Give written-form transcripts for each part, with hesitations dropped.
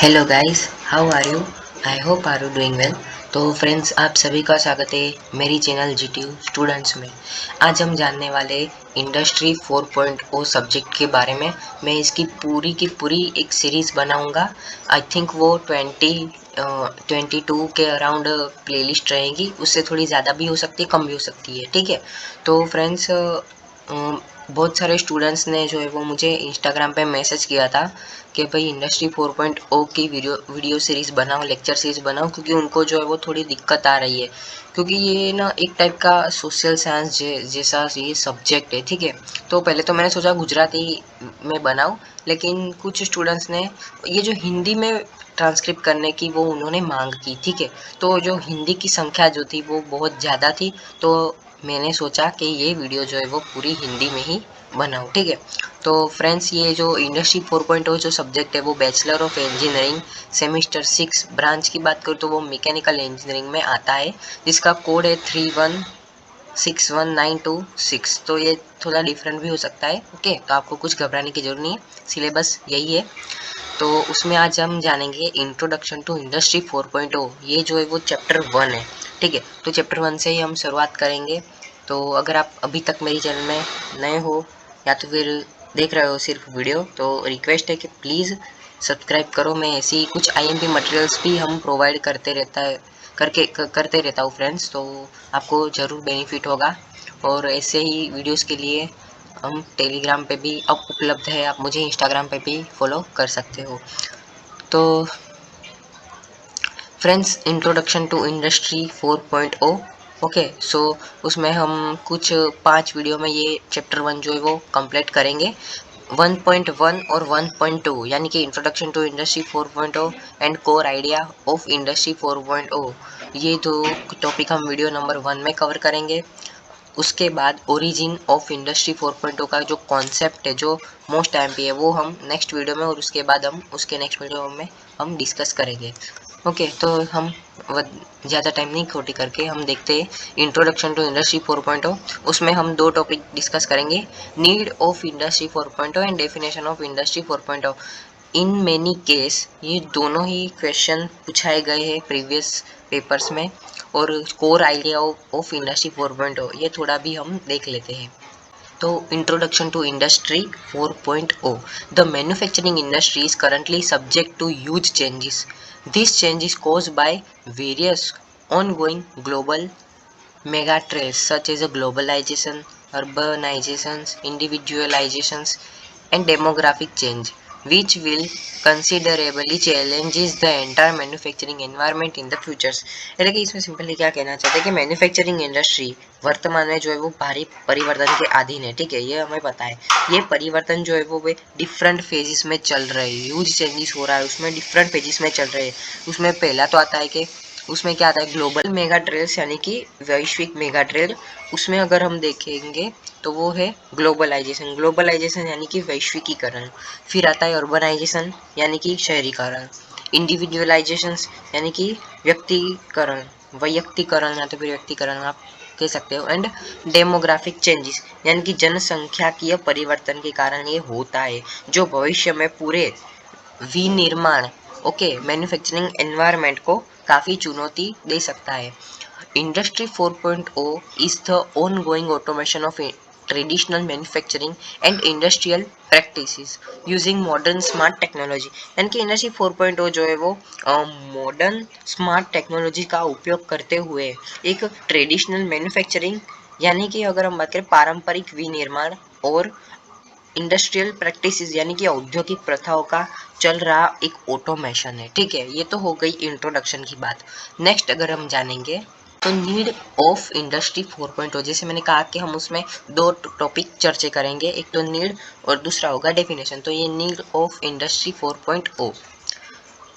Hello guys, how are you? I hope are you doing well. तो friends, आप सभी का स्वागत है मेरी चैनल जीटीयू स्टूडेंट्स में। आज हम जानने वाले इंडस्ट्री 4.0 सब्जेक्ट के बारे में। मैं इसकी पूरी की पूरी एक सीरीज़ बनाऊंगा। आई थिंक वो 22 के अराउंड प्लेलिस्ट रहेगी। उससे थोड़ी ज़्यादा भी हो सकती है, कम भी हो सकती है। ठीक है। तो फ्रेंड्स, बहुत सारे स्टूडेंट्स ने जो है वो मुझे इंस्टाग्राम पे मैसेज किया था कि भाई इंडस्ट्री 4.0 की वीडियो सीरीज़ बनाओ, लेक्चर सीरीज़ बनाओ, क्योंकि उनको जो है वो थोड़ी दिक्कत आ रही है। क्योंकि ये ना एक टाइप का सोशल साइंस जैसा ये सब्जेक्ट है। ठीक है। तो पहले तो मैंने सोचा गुजराती में बनाऊँ, लेकिन कुछ स्टूडेंट्स ने ये जो हिंदी में ट्रांसक्रिप्ट करने की वो उन्होंने मांग की। ठीक है। तो जो हिंदी की संख्या जो थी वो बहुत ज़्यादा थी, तो मैंने सोचा कि ये वीडियो जो है वो पूरी हिंदी में ही बनाऊँ। ठीक है। तो फ्रेंड्स, ये जो इंडस्ट्री 4.0 जो सब्जेक्ट है वो bachelor of engineering semester 6 branch की बात करूँ तो वो मैकेनिकल इंजीनियरिंग में आता है, जिसका कोड है 3161926। तो ये थोड़ा डिफरेंट भी हो सकता है। ओके, तो आपको कुछ घबराने की जरूरत नहीं है, सिलेबस यही है। तो उसमें आज हम जानेंगे इंट्रोडक्शन टू इंडस्ट्री 4.0। ये जो है वो चैप्टर 1 है। ठीक है। तो चैप्टर 1 से ही हम शुरुआत करेंगे। तो अगर आप अभी तक मेरी चैनल में नए हो या तो फिर देख रहे हो सिर्फ वीडियो, तो रिक्वेस्ट है कि प्लीज़ सब्सक्राइब करो। मैं ऐसी कुछ आईएमपी मटेरियल्स भी हम प्रोवाइड करते रहता हूँ फ्रेंड्स, तो आपको ज़रूर बेनिफिट होगा। और ऐसे ही वीडियोस के लिए हम टेलीग्राम पे भी अब उपलब्ध है, आप मुझे इंस्टाग्राम पे भी फॉलो कर सकते हो। तो friends, introduction to industry 4.0। Okay, so उसमें हम कुछ 5 वीडियो में ये चैप्टर 1 जो है वो कंप्लीट करेंगे। 1.1 और 1.2 यानी कि introduction to industry 4.0 and core idea of industry 4.0, ये दो टॉपिक हम वीडियो नंबर 1 में कवर करेंगे। उसके बाद ओरिजिन ऑफ इंडस्ट्री 4.0 का जो कॉन्सेप्ट है, जो मोस्ट एमपी है, वो हम नेक्स्ट वीडियो में, और उसके बाद हम उसके नेक्स्ट वीडियो में हम डिस्कस करेंगे। ओके, तो हम ज़्यादा टाइम नहीं खोटी करके हम देखते हैं इंट्रोडक्शन टू इंडस्ट्री 4.0। उसमें हम दो टॉपिक डिस्कस करेंगे, need of industry 4.0 and definition of industry 4.0। In many case ये दोनों ही क्वेश्चन पूछाए गए हैं प्रीवियस पेपर्स में। और कोर आइडिया ऑफ इंडस्ट्री 4.0 ये थोड़ा भी हम देख लेते हैं। तो introduction to industry 4.0। The manufacturing industry is currently subject to huge changes. This change is caused by various ongoing global mega trends such as globalization, urbanizations, individualizations, and demographic change, which will considerably challenges the entire manufacturing environment in the futures. એટલે કે इसमें simply क्या कहना चाहते हैं कि manufacturing industry वर्तमान में जो है वो भारी परिवर्तन के अधीन है। ठीक है, ये हमें पता है। ये परिवर्तन जो है वो डिफरेंट फेजिस में चल रहे हैं, ह्यूज चेंजेस हो रहा है उसमें, डिफरेंट फेजिस में चल रहे हैं। उसमें पहला तो आता है कि उसमें क्या आता है, ग्लोबल मेगा ट्रेल्स यानी कि वैश्विक मेगा ट्रेल। उसमें अगर हम देखेंगे तो वो है ग्लोबलाइजेशन। ग्लोबलाइजेशन यानी कि वैश्विकीकरण। फिर आता है अर्बनाइजेशन यानी कि शहरीकरण। इंडिविजुअलाइजेशन यानी कि व्यक्तिकरण, वैयक्तिकरण या तो फिर व्यक्तिकरण आप कह सकते हो। एंड डेमोग्राफिक चेंजेस यानी कि जनसंख्याकीय परिवर्तन के कारण ये होता है, जो भविष्य में पूरे विनिर्माण, ओके, मैन्युफैक्चरिंग एनवायरनमेंट को काफ़ी चुनौती दे सकता है। Industry 4.0 is the ongoing automation of traditional manufacturing and industrial practices using modern smart technology. यानी कि इंडस्ट्री 4.0 जो है वो मॉडर्न स्मार्ट टेक्नोलॉजी का उपयोग करते हुए एक ट्रेडिशनल मैन्युफैक्चरिंग, यानी कि अगर हम बात करें पारंपरिक विनिर्माण, और इंडस्ट्रियल प्रैक्टिसेस यानी कि औद्योगिक प्रथाओं का चल रहा एक ऑटोमेशन है। ठीक है, ये तो हो गई इंट्रोडक्शन की बात। नेक्स्ट अगर हम जानेंगे तो नीड ऑफ इंडस्ट्री 4.0, जैसे मैंने कहा कि हम उसमें दो टॉपिक चर्चा करेंगे, एक तो नीड और दूसरा होगा डेफिनेशन। तो ये need of industry 4.0।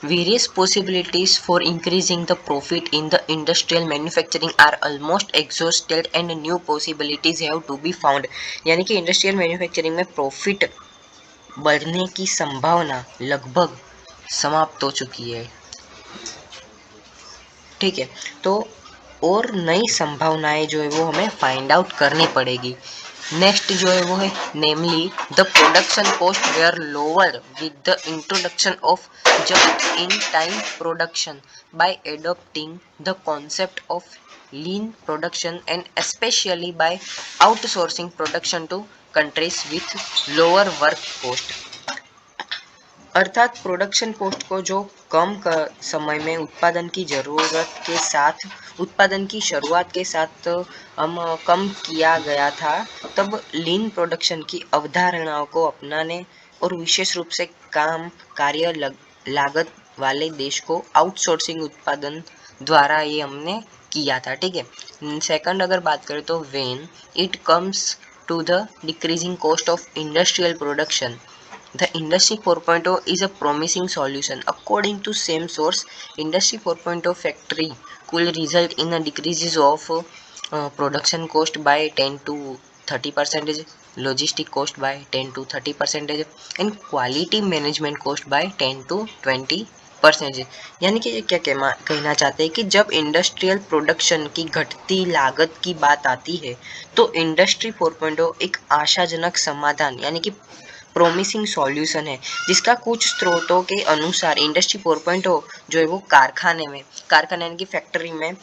Various possibilities for increasing the profit in the industrial manufacturing are almost exhausted and new possibilities have to be found. यानी कि इंडस्ट्रियल मैन्युफैक्चरिंग में प्रॉफिट बढ़ने की संभावना लगभग समाप्त हो चुकी है। ठीक है। तो और नई संभावनाएं जो है वो हमें फाइंड आउट करनी पड़ेगी। नेक्स्ट जो है वो है namely the production cost were lower with the introduction of just in time production by adopting the concept of lean production and specially by outsourcing production to countries with lower work cost. अर्थात production cost को जो समय में उत्पादन की ज़रूरत के साथ उत्पादन की शुरुआत के साथ हम कम किया गया था, तब लीन प्रोडक्शन की अवधारणाओं को अपनाने और विशेष रूप से कार्य लागत वाले देश को आउटसोर्सिंग उत्पादन द्वारा ये हमने किया था। ठीक है। सेकंड अगर बात करें तो when it comes to the decreasing cost of industrial production, the Industry 4.0 is a promising solution. According to same source, Industry 4.0 factory could result in a decreases of production cost by 10 to 30%, logistic cost by 10 to 30%, and quality management cost by 10 to 20%। यानी कि ये क्या कहना चाहते हैं कि जब industrial production की घटती लागत की बात आती है तो इंडस्ट्री 4.0 एक आशाजनक समाधान यानी कि प्रोमिसिंग सॉल्यूशन है, जिसका कुछ स्रोतों के अनुसार इंडस्ट्री 4.0 जो है वो कारखाने यानी कि फैक्ट्री में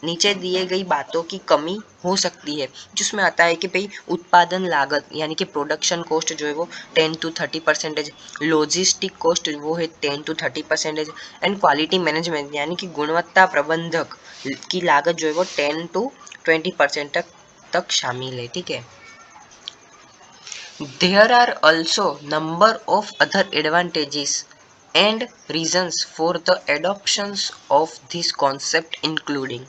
नीचे दिए गई बातों की कमी हो सकती है, जिसमें आता है कि भाई उत्पादन लागत यानी कि प्रोडक्शन कॉस्ट जो है वो 10 to 30%, लॉजिस्टिक कॉस्ट वो है 10 to 30%, एंड क्वालिटी मैनेजमेंट यानी कि गुणवत्ता प्रबंधक की लागत जो है वो 10 to 20% तक शामिल है। ठीक है। There are also number of other advantages and reasons for the adoptions of this concept including,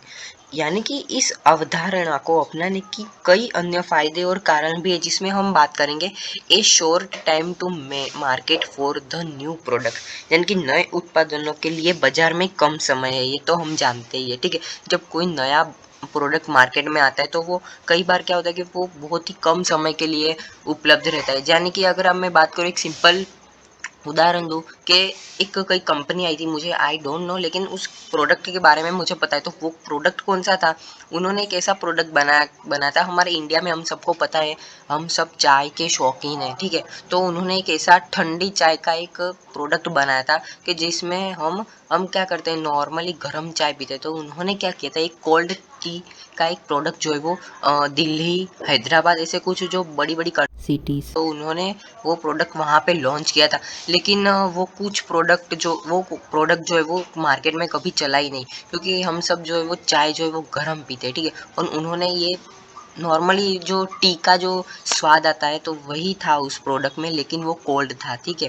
यानी कि इस अवधारणा को अपनाने की कई अन्य फायदे और कारण भी है, जिसमें हम बात करेंगे a short time to market for the new product, यानी कि नए उत्पादनों के लिए बाजार में कम समय है, ये तो हम जानते ही है। ठीक है। जब कोई नया प्रोडक्ट मार्केट में आता है तो वो कई बार क्या होता है कि वो बहुत ही कम समय के लिए उपलब्ध रहता है। यानी कि अगर अब मैं बात करूँ एक सिंपल उदाहरण दूँ कि एक कोई कंपनी आई थी, मुझे आई डोंट नो, लेकिन उस प्रोडक्ट के बारे में मुझे पता है। तो वो प्रोडक्ट कौन सा था, उन्होंने एक ऐसा प्रोडक्ट बनाया था। हमारे इंडिया में हम सबको पता है, हम सब चाय के शौकीन हैं। ठीक है। तो उन्होंने एक ऐसा ठंडी चाय का एक प्रोडक्ट बनाया था कि जिसमें हम क्या करते हैं, नॉर्मली गर्म चाय पीते हैं। तो उन्होंने क्या किया था, एक कोल्ड टी का एक प्रोडक्ट जो है वो दिल्ली, हैदराबाद ऐसे कुछ जो बड़ी बड़ी सिटीज, तो उन्होंने वो प्रोडक्ट वहाँ पे लॉन्च किया था। लेकिन वो प्रोडक्ट जो है वो मार्केट में कभी चला ही नहीं, क्योंकि हम सब जो है वो चाय जो है वो गर्म पीते हैं। ठीक है। और उन्होंने ये नॉर्मली जो टी का जो स्वाद आता है तो वही था उस प्रोडक्ट में, लेकिन वो कोल्ड था। ठीक है।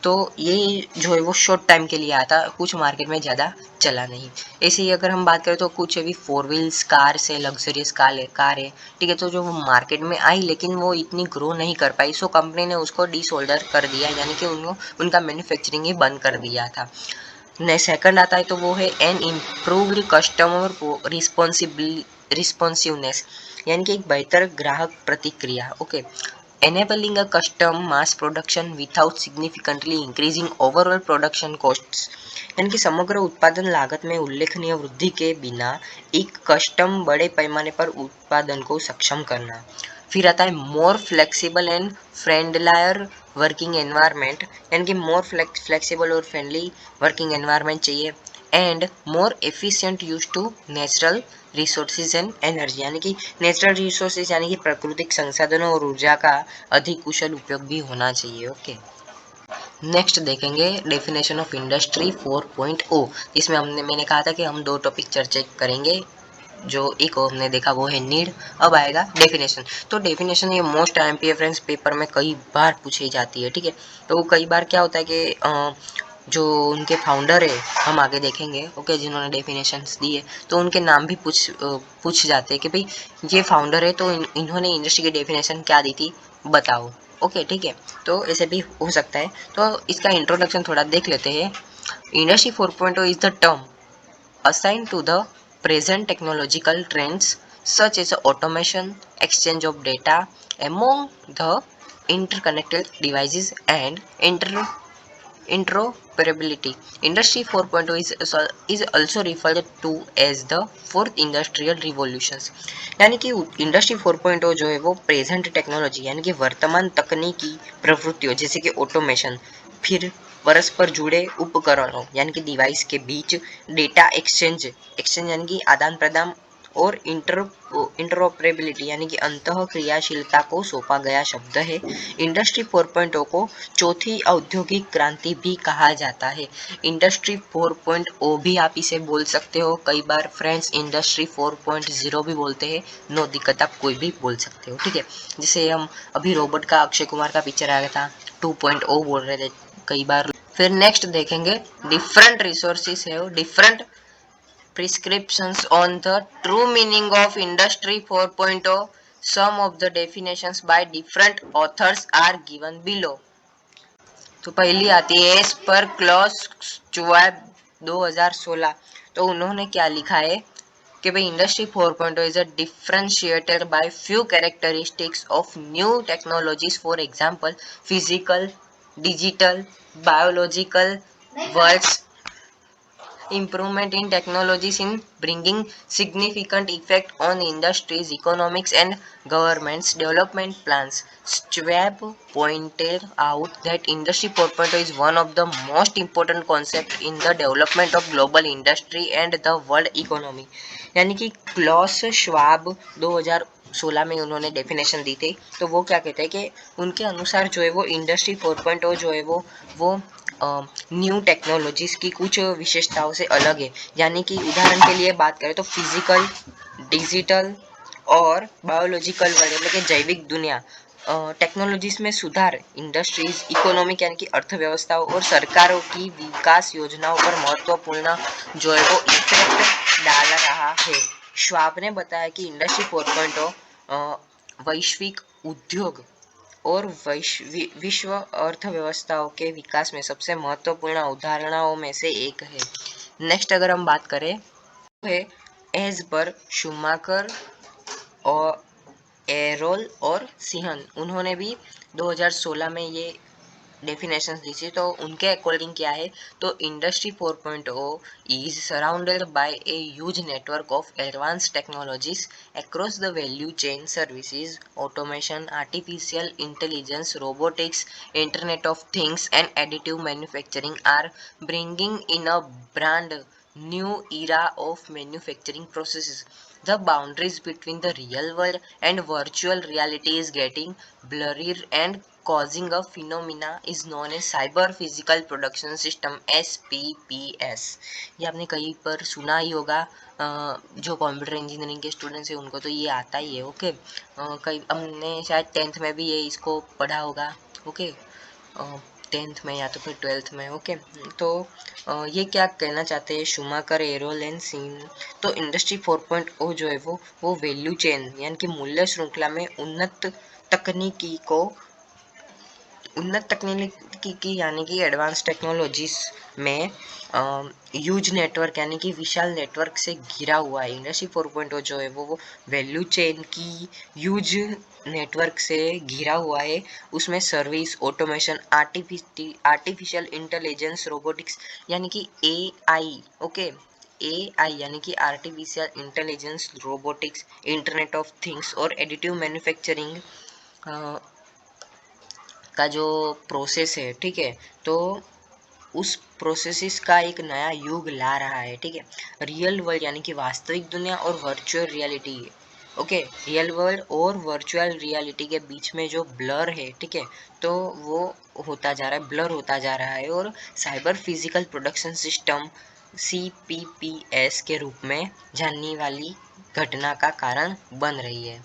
तो ये जो है वो शॉर्ट टाइम के लिए आया था, कुछ मार्केट में ज़्यादा चला नहीं। ऐसे ही अगर हम बात करें तो कुछ अभी 4 व्हील्स कार से लग्जरियस कार है। ठीक है। तो जो वो मार्केट में आई लेकिन वो इतनी ग्रो नहीं कर पाई, सो कंपनी ने उसको डिसऑर्डर कर दिया, यानी कि उनका मैन्युफैक्चरिंग ही बंद कर दिया था। सेकंड आता है तो वो है एन इम्प्रूव्ड कस्टमर रिस्पॉन्सिवनेस, यानी कि एक बेहतर ग्राहक प्रतिक्रिया। Okay. enabling a custom mass production without significantly increasing overall production costs, यानी कि समग्र उत्पादन लागत में उल्लेखनीय वृद्धि के बिना एक कस्टम बड़े पैमाने पर उत्पादन को सक्षम करना। फिर आता है more flexible and friendlier working environment, यानी कि मोर फ्लेक्सिबल और फ्रेंडली वर्किंग एनवायरनमेंट चाहिए। And more efficient use to natural resources and energy, यानी कि नेचुरल रिसोर्सेज यानी कि प्राकृतिक संसाधनों और ऊर्जा का अधिक कुशल उपयोग भी होना चाहिए। ओके। नेक्स्ट देखेंगे डेफिनेशन ऑफ इंडस्ट्री 4.0। इसमें मैंने कहा था कि हम 2 टॉपिक चर्चा करेंगे। जो एक हमने देखा वो है नीड, अब आएगा डेफिनेशन। तो डेफिनेशन ये मोस्ट IMPFरेंस पेपर में कई बार पूछी जाती है। ठीक है। तो कई बार क्या होता है कि जो उनके फाउंडर है, हम आगे देखेंगे, ओके, जिन्होंने डेफिनेशंस दी है तो उनके नाम भी पूछ जाते हैं कि भाई ये फाउंडर है तो इन्होंने इंडस्ट्री की डेफिनेशन क्या दी थी बताओ। ओके। ठीक है। तो ऐसे भी हो सकता है। तो इसका इंट्रोडक्शन थोड़ा देख लेते हैं। Industry 4.0 is the term assigned to the present technological trends such as automation, exchange of data among the interconnected devices and Interoperability. Industry 4.0 is also referred to as the fourth industrial revolutions. यानी कि industry 4.0 जो है वो present technology यानी कि वर्तमान तकनीकी प्रवृत्तियों जैसे कि ऑटोमेशन, फिर परस्पर जुड़े उपकरणों यानी कि डिवाइस के बीच डेटा एक्सचेंज यानी कि आदान प्रदान और इंटरऑपरेबिलिटी यानी कि अंतः क्रियाशीलता को सौंपा गया शब्द है। इंडस्ट्री 4.0 को चौथी औद्योगिक क्रांति भी कहा जाता है। इंडस्ट्री 4.0 भी आप इसे बोल सकते हो, कई बार फ्रेंड्स इंडस्ट्री 4.0 भी बोलते हैं, नो दिक्कत, आप कोई भी बोल सकते हो, ठीक है। जैसे हम अभी रोबोट का अक्षय कुमार का पिक्चर आया था 2.0 बोल रहे थे कई बार। फिर नेक्स्ट देखेंगे डिफरेंट रिसोर्सेस है, different prescriptions on the true meaning of Industry 4.0. Some of the definitions by different authors are given below. तो पहली आती है एस पर क्लॉस चुवाब 2016। तो उन्होंने क्या लिखा है कि भाई industry 4.0 is a differentiated by few characteristics of new technologies, for example physical, digital, biological worlds, improvement in technologies in bringing significant effect on industries, economics and governments development plans. Schwab pointed out that Industry 4.0 is one of the most important concepts in the development of global industry and the world economy. यानी कि Claus Schwab 2016 में उन्होंने definition दी थी, तो वो क्या कहते हैं कि उनके अनुसार जो है वो इंडस्ट्री 4.0 जो है वो न्यू टेक्नोलॉजीज की कुछ विशेषताओं से अलग है। यानी कि उदाहरण के लिए बात करें तो फिजिकल, डिजिटल और बायोलॉजिकल वर्ल्ड मतलब कि जैविक दुनिया, टेक्नोलॉजीज में सुधार इंडस्ट्रीज, इकोनॉमिक यानी कि अर्थव्यवस्थाओं और सरकारों की विकास योजनाओं पर महत्वपूर्ण जो है वो इफेक्ट डाल रहा है। श्वाब ने बताया कि इंडस्ट्री 4.0 वैश्विक उद्योग और विश्व अर्थव्यवस्थाओं के विकास में सबसे महत्वपूर्ण उदाहरणों में से एक है। नेक्स्ट अगर हम बात करें है एज पर शूमाकर और एरोल और सिहन, उन्होंने भी 2016 में ये डेफिनेशंस दी थी। तो उनके अकॉर्डिंग क्या है, तो industry 4.0 is surrounded by a huge network of advance technologies across the value chain, services, automation, artificial intelligence, robotics, internet of things and additive manufacturing are bringing in a brand new era of manufacturing processes. The boundaries between the real world and virtual reality is getting blurrier and causing a phenomena is known as cyber physical production system, SPPS. ये आपने कहीं पर सुना ही होगा, जो computer engineering के students हैं उनको तो ये आता ही है, ओके। कई हमने शायद 10th में भी ये इसको पढ़ा होगा, ओके, 10th में या तो फिर 12th में, ओके। तो ये क्या कहना चाहते हैं शूमाकर, एरोल एंड सीन, तो इंडस्ट्री 4.0 जो है वो वैल्यू चेन यानी कि मूल्य श्रृंखला में उन्नत तकनीकी की यानी कि एडवांस टेक्नोलॉजीज में ह्यूज नेटवर्क यानी कि विशाल नेटवर्क से घिरा हुआ है। इंडस्ट्री 4.0 जो है वो वैल्यू चेन की ह्यूज नेटवर्क से घिरा हुआ है। उसमें service, automation, artificial intelligence, robotics यानी कि AI, ओके, AI यानी कि artificial intelligence, robotics, internet of things और एडिटिव मैन्युफैक्चरिंग का जो प्रोसेस है, ठीक है, तो उस प्रोसेसेस का एक नया युग ला रहा है, ठीक है। रियल वर्ल्ड यानी कि वास्तविक दुनिया और virtual reality, okay, real world और वर्चुअल रियलिटी के बीच में जो ब्लर है, ठीक है, तो वो होता जा रहा है, ब्लर होता जा रहा है और cyber physical production system CPPS के रूप में जानने वाली घटना का कारण बन रही है।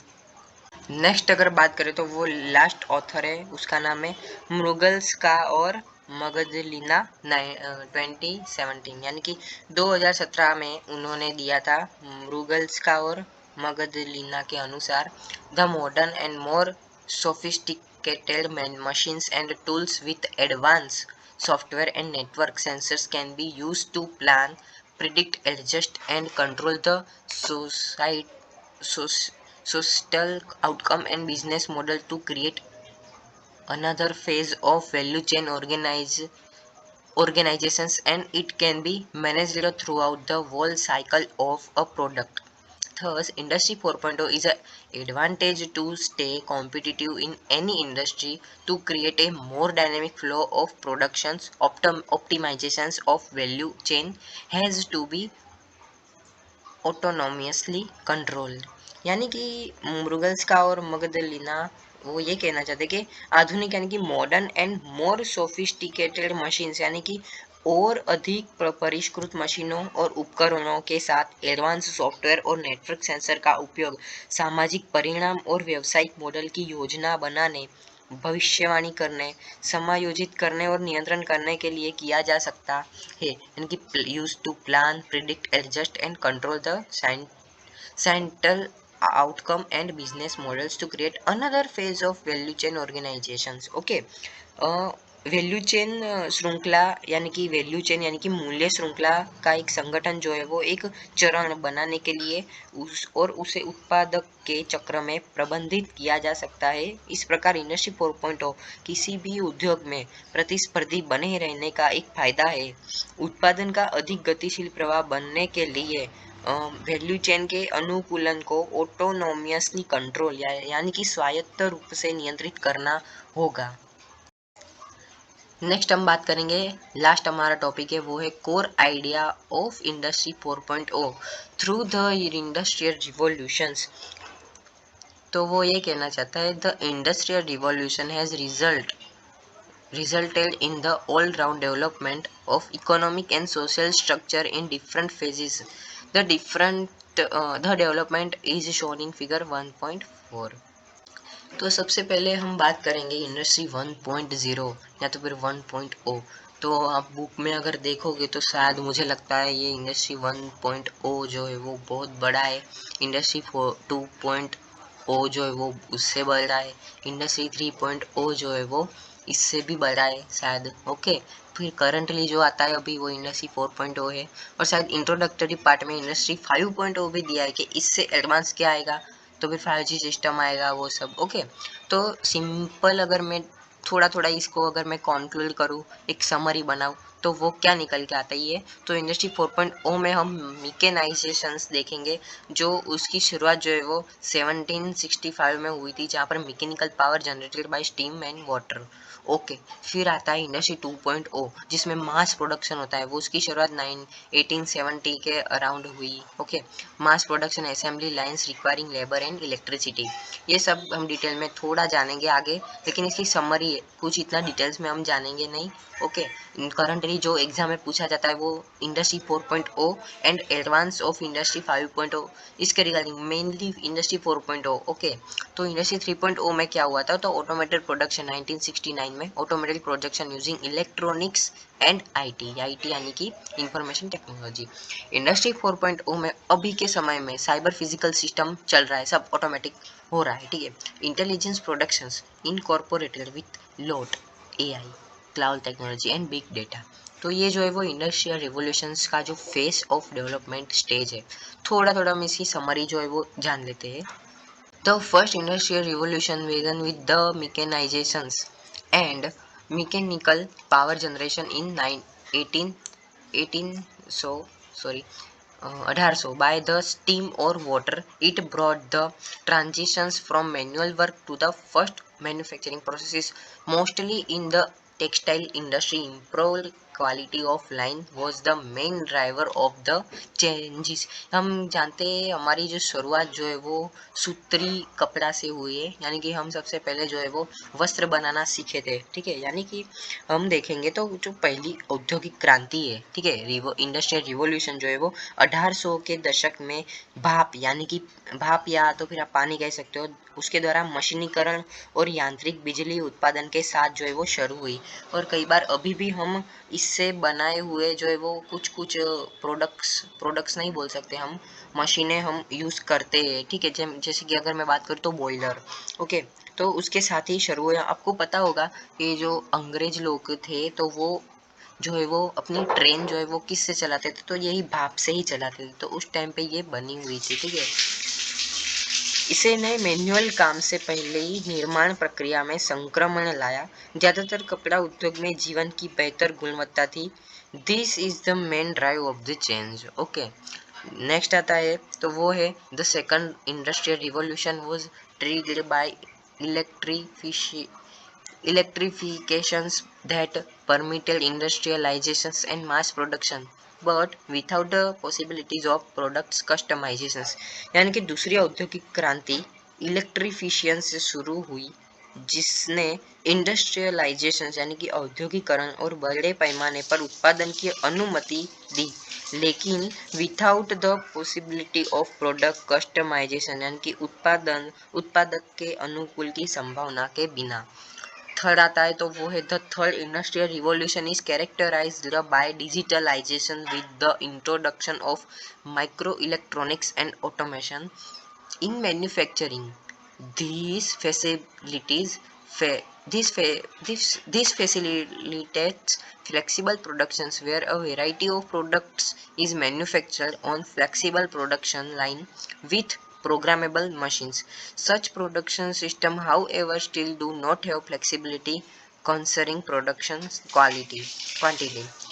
नेक्स्ट अगर बात करें तो वो लास्ट ऑथर है, उसका नाम है मुरुगल्स्का और मगदलिना 2017, यानी कि 2017 में उन्होंने दिया था। मुरुगल्स्का और मगदलिना के अनुसार the modern and more sophisticated machines and tools with advance software and network sensors can be used to plan, predict, adjust and control the societal outcome and business model to create another phase of value chain organizations and it can be managed throughout the whole cycle of a product. Thus, Industry 4.0 is an advantage to stay competitive in any industry to create a more dynamic flow of productions. Optimizations of value chain has to be autonomously controlled. यानी कि मुरुगल्स का और मगदलिना वो ये कहना चाहते कि आधुनिक यानी कि modern and more sophisticated machines यानी कि और अधिक परिष्कृत मशीनों और उपकरणों के साथ एडवांस सॉफ्टवेयर और नेटवर्क सेंसर का उपयोग सामाजिक परिणाम और व्यावसायिक मॉडल की योजना बनाने, भविष्यवाणी करने, समायोजित करने और नियंत्रण करने के लिए किया जा सकता है यानी कि use to plan predict adjust and control the central outcome and business models to create another phase of value chain organizations. Okay, value chain श्रृंखला यानी कि वैल्यू चेन यानी कि मूल्य श्रृंखला का एक संगठन जो है वो एक चरण बनाने के लिए उसे उत्पादक के चक्र में प्रबंधित किया जा सकता है. इस प्रकार इंडस्ट्री 4.0 किसी भी उद्योग में प्रतिस्पर्धी बने रहने का एक फायदा है. उत्पादन का अधिक गतिशील प्रवाह बनने के लिए वैल्यू चेन के अनुकूलन को ऑटोनोमियसली कंट्रोल यानी कि स्वायत्त रूप से नियंत्रित करना होगा. नेक्स्ट हम बात करेंगे, लास्ट हमारा टॉपिक है वो है core idea of industry 4.0 through the industrial revolutions. तो वो ये कहना चाहता है the industrial revolution has resulted in the all-round development of economic and social structure in different phases. The development is shown in figure 1.4. तो सबसे पहले हम बात करेंगे इंडस्ट्री 1.0 या तो फिर 1.0. तो आप बुक में अगर देखोगे तो शायद मुझे लगता है ये इंडस्ट्री 1.0 जो है वो बहुत बड़ा है. इंडस्ट्री 2.0 जो है वो उससे बड़ा है. इंडस्ट्री 3.0 जो है वो इससे भी बड़ा है शायद. ओके, फिर करंटली जो आता है अभी वो इंडस्ट्री 4.0 है. और शायद इंट्रोडक्टरी पार्ट में इंडस्ट्री 5.0 भी दिया है कि इससे एडवांस क्या आएगा, तो फिर 5G सिस्टम आएगा वो सब. ओके, तो सिंपल अगर मैं थोड़ा थोड़ा इसको अगर मैं कंक्लूड करूँ, एक समरी बनाऊँ, तो वो क्या निकल के आता ही है. तो इंडस्ट्री 4.0 में हम मैकेनाइजेशंस देखेंगे जो उसकी शुरुआत जो है वो 1765 में हुई थी, जहाँ पर mechanical power generated by steam and water. Okay, फिर आता है इंडस्ट्री 2.0 जिसमें मास प्रोडक्शन होता है. वो उसकी शुरुआत 1870 के अराउंड हुई. Okay, mass production assembly lines requiring labour and electricity. ये सब हम डिटेल में थोड़ा जानेंगे आगे, लेकिन इसकी समरी है, कुछ इतना डिटेल्स में हम जानेंगे नहीं. ओके, करंटली जो एग्जाम में पूछा जाता है वो industry 4.0 and advance of industry 5.0 इसके रिगार्डिंग मेनली इंडस्ट्री 4.0. ओके, तो इंडस्ट्री 3.0 में क्या हुआ था, तो ऑटोमेटेड प्रोडक्शन 1969 में automated production using electronics and IT यानी कि इंफॉर्मेशन टेक्नोलॉजी. इंडस्ट्री 4.0 में अभी के समय में साइबर फिजिकल सिस्टम चल रहा है, सब ऑटोमेटिक हो रहा है. ठीक है, intelligence productions incorporated with lot AI, cloud technology and big data. तो ये जो है वो इंडस्ट्रियल रिवोल्यूशंस का जो फेस ऑफ डेवलपमेंट स्टेज है. थोड़ा थोड़ा हम इसकी समरी जो है वो जान लेते हैं. The first industrial revolution began with the mechanizations and mechanical power generation in 1800 by the steam or water. It brought the transitions from manual work to the first manufacturing processes, mostly in the textile industry. Improved quality of line was the main driver of the changes. हम जानते हैं हमारी जो शुरुआत जो है वो सूत्री कपड़ा से हुई है, यानी कि हम सबसे पहले जो है वो वस्त्र बनाना सीखे थे. ठीक है, यानी कि हम देखेंगे तो जो पहली औद्योगिक क्रांति है, ठीक है, इंडस्ट्रियल रिवॉल्यूशन जो है वो 1800 के दशक में भाप यानी कि भाप या तो फिर आप पानी कह सकते हो, उसके द्वारा मशीनीकरण और यांत्रिक बिजली उत्पादन के साथ जो है वो शुरू हुई. और कई बार अभी भी हम इससे बनाए हुए जो है वो कुछ प्रोडक्ट्स नहीं बोल सकते, हम मशीनें हम यूज़ करते हैं. ठीक है, जैसे कि अगर मैं बात करूँ तो बॉयलर. ओके, तो उसके साथ ही शुरू हुआ. आपको पता होगा कि जो अंग्रेज लोग थे तो वो जो है वो अपनी ट्रेन जो है वो किससे चलाते थे, तो यही भाप से ही चलाते थे. तो उस टाइम पे ये बनी हुई थी. ठीक है, इसे नए मैनुअल काम से पहले ही निर्माण प्रक्रिया में संक्रमण लाया। ज़्यादातर कपड़ा उद्योग में जीवन की बेहतर गुणवत्ता थी। This is the main drive of the change. Okay, next आता है तो वो है the second industrial revolution was triggered bye electrifications that permitted industrializations and mass production but without the possibilities of products customizations। यानी कि दूसरी औद्योगिक क्रांति इलेक्ट्रिफिशियन से शुरू हुई जिसने इंडस्ट्रियलाइजेशन यानी कि औद्योगिकरण और बड़े पैमाने पर उत्पादन की अनुमति दी, लेकिन without the possibility of product customisation यानी कि उत्पादक के अनुकूल की संभावना के बिना। थर्ड आता है तो वो है the third industrial revolution is characterised by digitalisation with the introduction of micro electronics and automation in manufacturing. These facilities this facilitates flexible productions where a variety of products is manufactured on flexible production line with programmable machines. Such production system, however, still do not have flexibility concerning production quantity।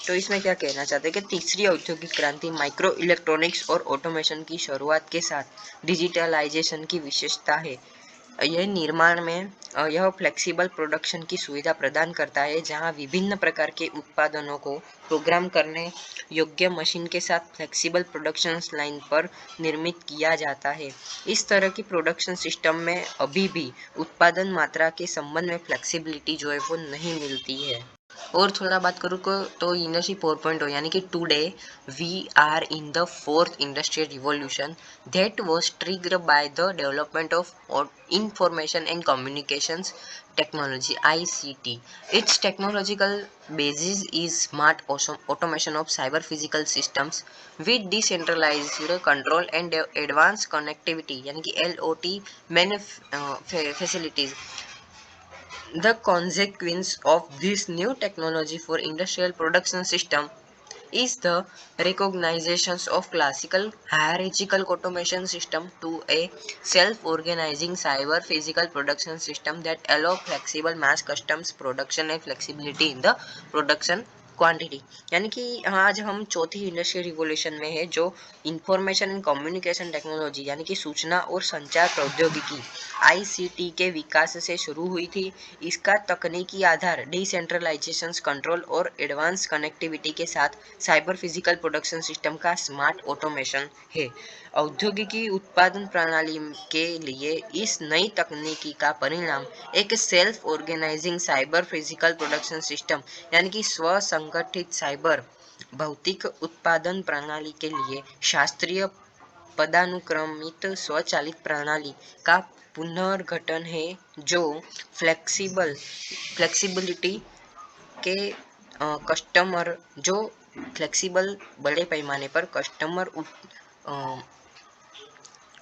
तो इसमें क्या कहना चाहते हैं कि तीसरी औद्योगिक क्रांति माइक्रो इलेक्ट्रॉनिक्स और ऑटोमेशन की शुरुआत के साथ डिजिटलाइजेशन की विशेषता है। यह निर्माण में यह फ्लेक्सिबल प्रोडक्शन की सुविधा प्रदान करता है जहां विभिन्न प्रकार के उत्पादनों को प्रोग्राम करने योग्य मशीन के साथ फ्लेक्सिबल प्रोडक्शन लाइन पर निर्मित किया जाता है। इस तरह की प्रोडक्शन सिस्टम में अभी भी उत्पादन मात्रा के संबंध में फ्लेक्सिबिलिटी जो है वो नहीं मिलती है। और थोड़ा बात करूँ तो इंडस्ट्री 4.0 यानी कि today we are in the fourth industrial revolution that was triggered by the development of information and communications technology ICT. Its technological basis is smart automation of cyber physical systems with decentralized control and advanced connectivity यानी कि LOT facilities। The consequence of this new technology for industrial production system is the recognition of classical hierarchical automation system to a self-organizing cyber physical production system that allow flexible mass customs production and flexibility in the production quantity. यानी कि आज हम चौथी industrial revolution में है जो information and communication technology यानी कि सूचना और संचार प्रौद्योगिकी ICT के विकास से शुरू हुई थी। इसका तकनीकी आधार डिसेंट्रलाइजेशन कंट्रोल और एडवांस कनेक्टिविटी के साथ साइबर फिजिकल प्रोडक्शन सिस्टम का स्मार्ट ऑटोमेशन है। औद्योगिकी उत्पादन प्रणाली के लिए इस नई तकनीकी का परिणाम एक self organising cyber physical production system यानी कि स्व संगठित साइबर भौतिक उत्पादन प्रणाली के लिए शास्त्रीय पदानुक्रमित स्वचालित प्रणाली का पुनर्गठन है जो फ्लेक्सिबिलिटी के कस्टमर जो फ्लेक्सिबल बड़े पैमाने पर कस्टमर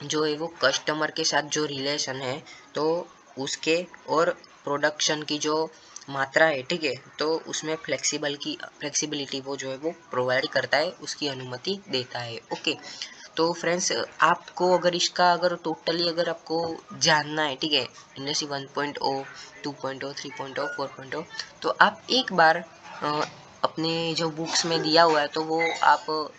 जो है वो कस्टमर के साथ जो रिलेशन है तो उसके और प्रोडक्शन की जो मात्रा है, ठीक है, तो उसमें फ्लेक्सिबिलिटी वो जो है वो प्रोवाइड करता है, उसकी अनुमति देता है। ओके, तो फ्रेंड्स आपको अगर टोटली अगर आपको जानना है, ठीक है, इंडस्ट्री 1.0 2.0 3.0 4.0 तो आप एक बार अपने जो बुक्स में दिया हुआ है तो वो आप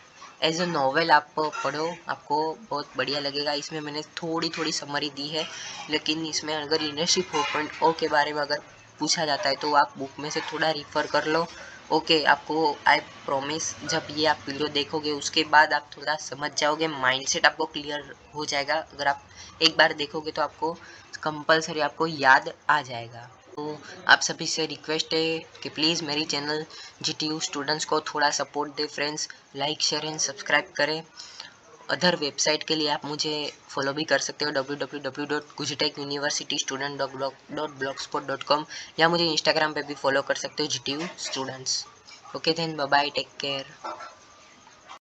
एज अ नॉवेल आप पढ़ो, आपको बहुत बढ़िया लगेगा। इसमें मैंने थोड़ी समरी दी है, लेकिन इसमें अगर इंडस्ट्री 4.0 के बारे में अगर पूछा जाता है तो आप बुक में से थोड़ा रिफ़र कर लो। ओके, आपको आई प्रॉमिस जब ये आप वीडियो देखोगे उसके बाद आप थोड़ा समझ जाओगे, माइंडसेट आपको क्लियर हो जाएगा। अगर आप एक बार देखोगे तो आपको कंपलसरी आपको याद आ जाएगा। तो आप सभी से रिक्वेस्ट है कि प्लीज़ मेरी चैनल GTU स्टूडेंट्स को थोड़ा support they friends, like share and subscribe करें। अदर वेबसाइट के लिए आप मुझे फॉलो भी कर सकते हो www.gtechuniversitystudent.blogspot.com या मुझे इंस्टाग्राम पे भी फॉलो कर सकते हो GTU students. Okay then, bye bye, take care.